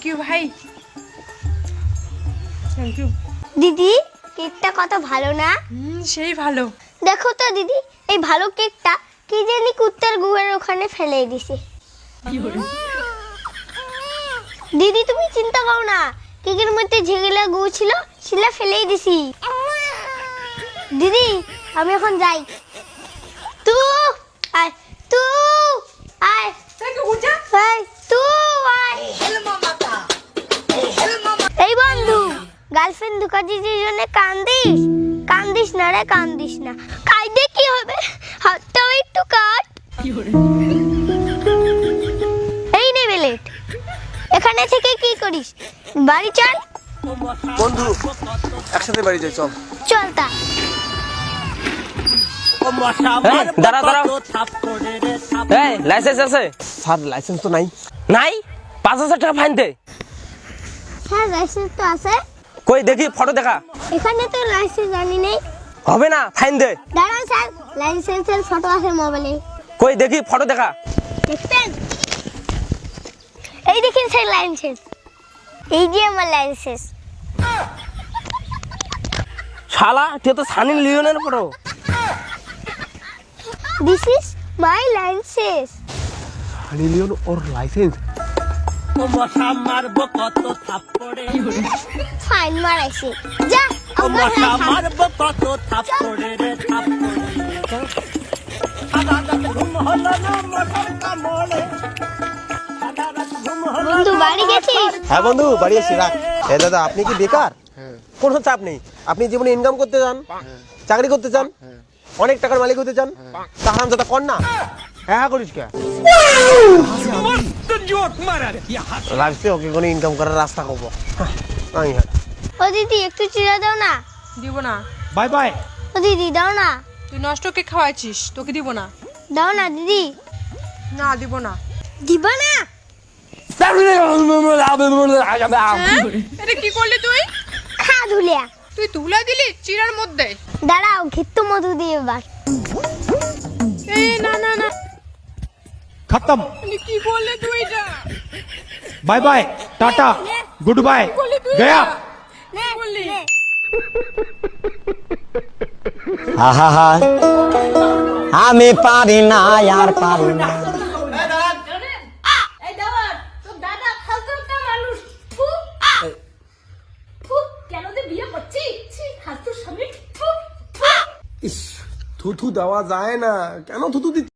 You ভাই, thank you. দিদি কেকটা কত ভালো না? সেই ভালো। দেখো তো দিদি, এই ভালো কেকটা কি জানি কুত্তার গুহার ওখানে ফেলে দিছে। দিদি তুমি চিন্তা করো না, কেকের মধ্যে যেগুলা গু ছিল সেগুলা ফেলেই দিছি। দিদি আমি এখন যাই। তু আয়, তু আয়, আয়, তু আয়। এই বন্ধু, গার্লফ্রেন্ড ধোকা দিদির জন্য কান্দিস? কান্দিস না রে, কান্দিস না। কাইদে কি হবে, হাতটাও একটু কাট। এই নে বেলেট, এখানে থেকে কি করিস? বাড়ি চল। বন্ধু একসাথে বাড়ি যাই, চল। চল তা। দাঁড়া দাঁড়া, এই লাইসেন্স আছে? স্যার লাইসেন্স তো নাই। নাই? 5,000 টাকা ফাইন দে। হ্যাঁ লাইসেন্স তো আছে। কই দেখি, ফটো দেখা। এখানে তো লাইসেন্স জানি নেই। হবে না, ফাইন দে। দাঁড়ান স্যার, লাইসেন্সের ফটো আছে মোবাইলে। কই দেখি, ফটো দেখা। দেখবেন? এই দেখেন স্যার লাইসেন্স, এই যে আমার লাইসেন্স। শালা তুই তো সানি লিওনের photo. This is my licence. Sunny Leone ওর লাইসেন্স। ফাইন মারাইছে, যা আমার বন্ধু বাড়ি গেছিস? হ্যাঁ বন্ধু বাড়ি এসেছি, রাখ। দাদা আপনি কি বেকার? কোনো চাপ নেই। আপনি জীবনে ইনকাম করতে চান, চাকরি করতে চান, অনেক টাকার মালিক হতে চান, তা হারামজাদা কর না। হ্যাঁ করিস কে? লাগছে ওকে কোনো ইনকাম করার রাস্তা করবো। ও দিদি একটু চিড়া দাও না। দিব না। Bye bye. ও দিদি দাও না। তুই নষ্ট কেক খাওয়াইছিস, তোকে দিব না। দাও না দিদি। না দিব না। দিবা না? এটা কি করলি তুই? খা ধুলিয়া। তুই তুলা দিলি চিরার মধ্যে। দাঁড়াও ঘিত্তু মধু দিয়ে এবার। এই না না না, खत्म। কি করলি তুই এটা? Bye bye, tata, good bye, गया। বললি আহা আমি পারি না, আর পারি না। থুথু দেওয়া যায় না কেন? থুতু